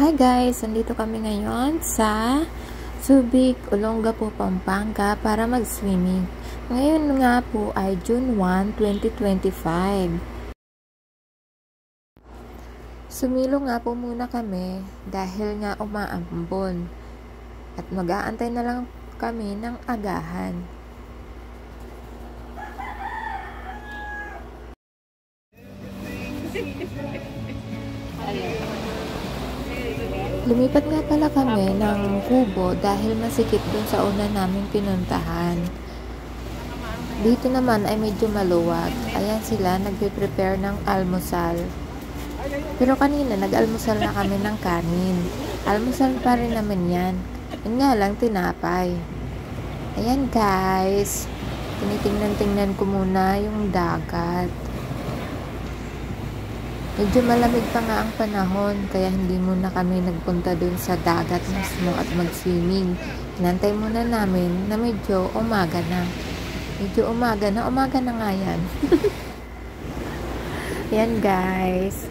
Hi guys! Nandito kami ngayon sa Subic, Olongapo, Pampanga para mag-swimming. Ngayon nga po ay June 1, 2025. Sumilo nga po muna kami dahil nga umaambon. At mag-aantay na lang kami ng agahan. Lumipat nga pala kami ng kubo dahil masikip dun sa una naming pinuntahan. Dito naman ay medyo maluwag. Ayan sila, nagpe-prepare ng almusal. Pero kanina, nag-almusal na kami ng kanin. Almusal pa rin naman yan. Yun nga lang, tinapay. Ayan guys, tinitingnan-tingnan ko muna yung dagat. Medyo malamig pa nga ang panahon, kaya hindi muna kami nagpunta dun sa dagat mismo at mag-swimming. Hinantay muna namin na medyo umaga na. Umaga na nga yan. Yan guys.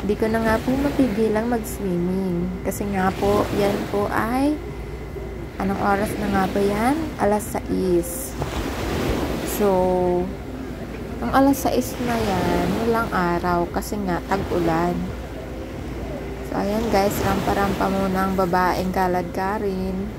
Hindi ko na nga po mapigilang mag-swimming. Kasi nga po, yan po ay, anong oras na nga ba yan? Alas 6. So, ang alas 6 na yan, walang araw kasi nga tag-ulan. So, ayan guys, rampa-rampa muna ang babaeng kaladkarin.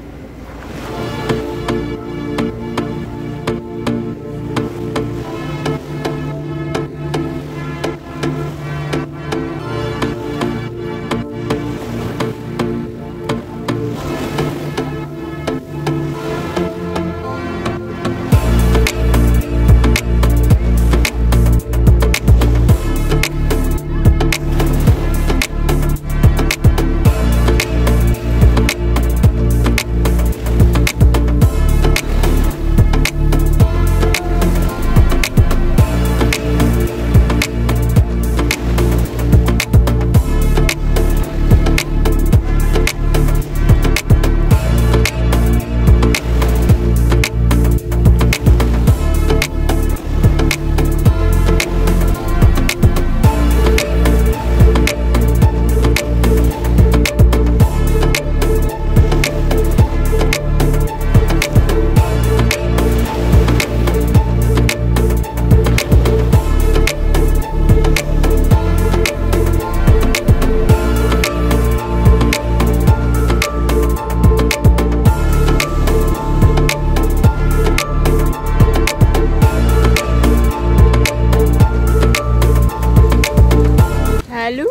Halo!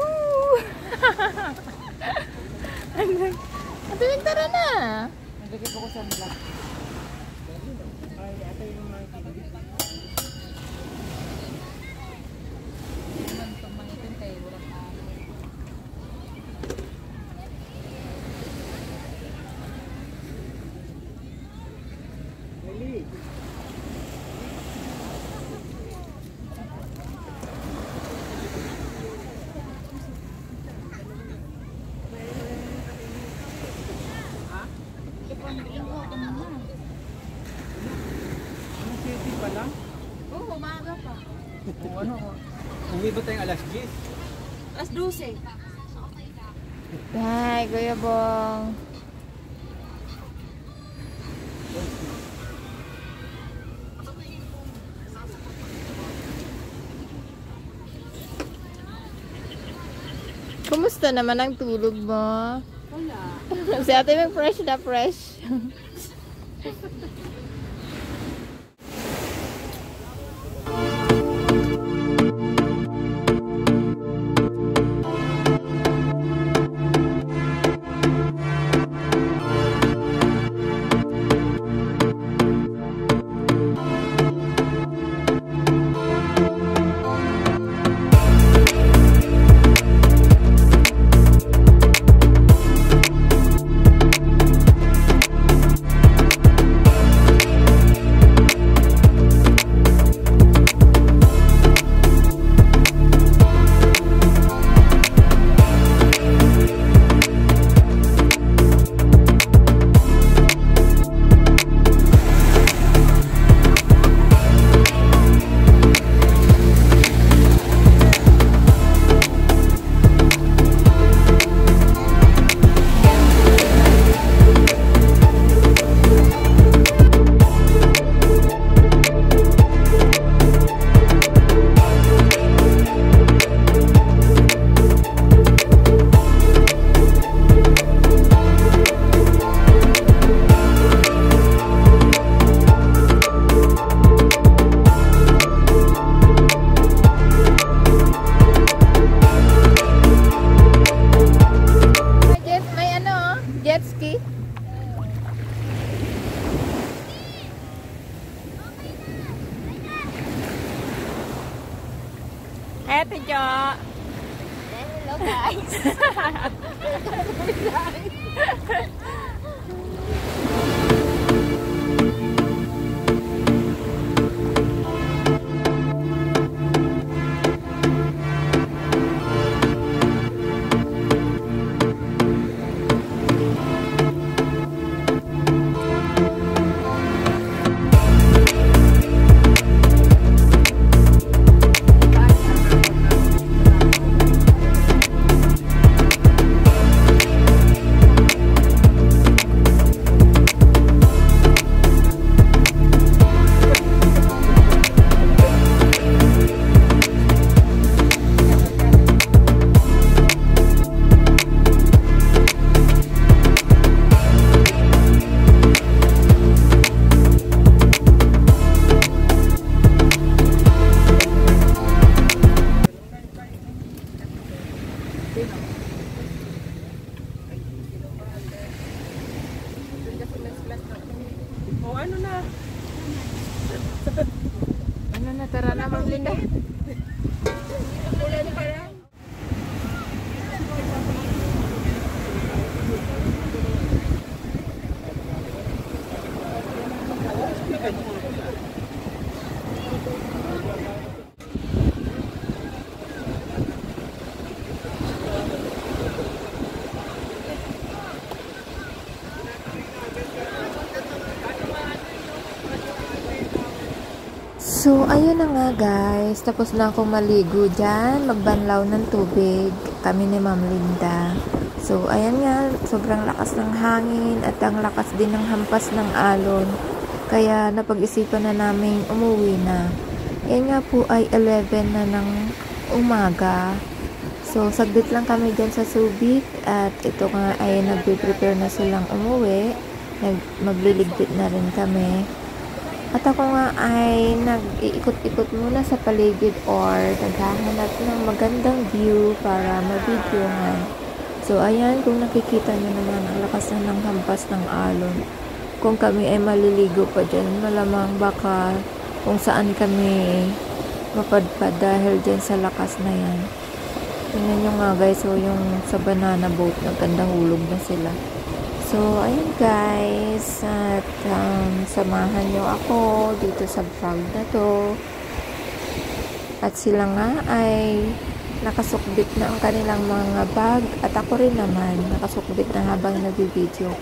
Ang tara na! Nagkakip ako sa vlog. Oo, umaga pa. O ano? Uwi ba tayong alas 10? Alas 12. Hi, Kuya Bong. Kumusta naman ang tulog mo? Wala. Si ate may fresh na fresh. guys. O ano na? Ano na, tara na, Ma'am Linda. So, ayun na nga guys. Tapos na akong maligo dyan. Magbanlaw ng tubig. Kami ni Ma'am Linda. So, ayan nga. Sobrang lakas ng hangin. At ang lakas din ng hampas ng alon. Kaya napag-isipan na namin umuwi na. Yan nga po ay 11 na ng umaga. So, saglit lang kami dyan sa Subic. At ito nga ay nagpe-prepare na silang umuwi. Magliligpit na rin kami. At ako nga ay nag-iikot-ikot muna sa paligid or naghahanap ng magandang view para ma-videohan. So, ayan, kung nakikita nyo naman, ang lakas na ng hampas ng alon. Kung kami ay maliligo pa dyan, malamang baka kung saan kami mapadpad dahil dyan sa lakas na yan. Tingnan nyo nga guys, so yung sa banana boat, nagkandahulog na sila. So, ayun guys, at samahan nyo ako dito sa vlog na to. At sila nga ay nakasukbit na ang kanilang mga bag at ako rin naman nakasukbit na habang nag-video.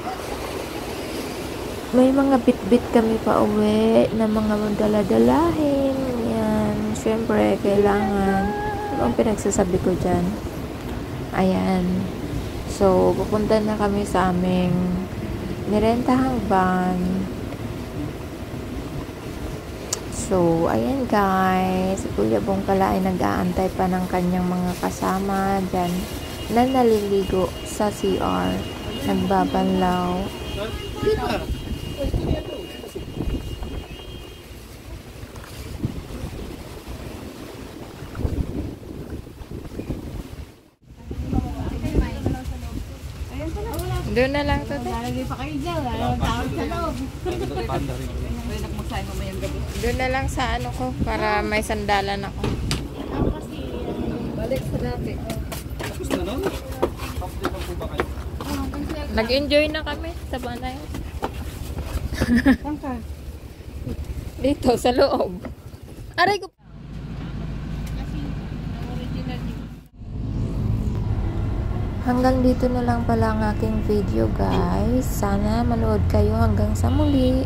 May mga bit-bit kami pa uwi na mga dala-dalahin. Yan, syempre kailangan. Ano ang pinagsasabi ko dyan? Ayan. So, pupunta na kami sa aming nirentahang van. So, ayan guys. Si Kuya Bong pala ay nag-aantay pa ng kanyang mga kasama dyan na naliligo sa CR. Nagbabanlaw. Doon na lang to. Lalagay pa kayo dyan. Wala nang tao sa loob. Panda rin. Pwede magsahin mamayang gabi. Doon na lang sa ano ko para may sandalan ako. Ako kasi, balik sa dati. Tapos na nun? Tapos din po ba kayo? Nag-enjoy na kami sa Banay. Saan ka? Dito sa loob. Aray ko. Hanggang dito na lang pala ang aking video guys. Sana manood kayo hanggang sa muli.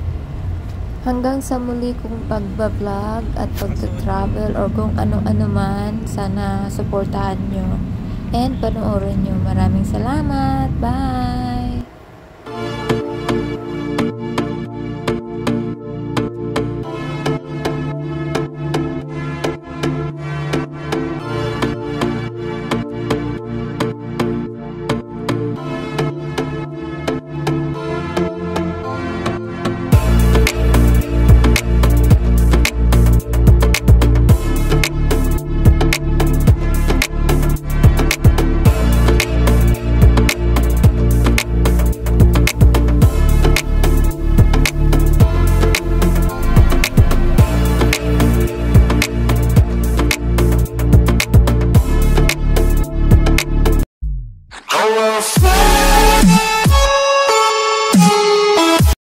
Hanggang sa muli kung pagbablog at pagta-travel or kung ano-ano man. Sana supportahan nyo. And panoorin nyo. Maraming salamat. Bye!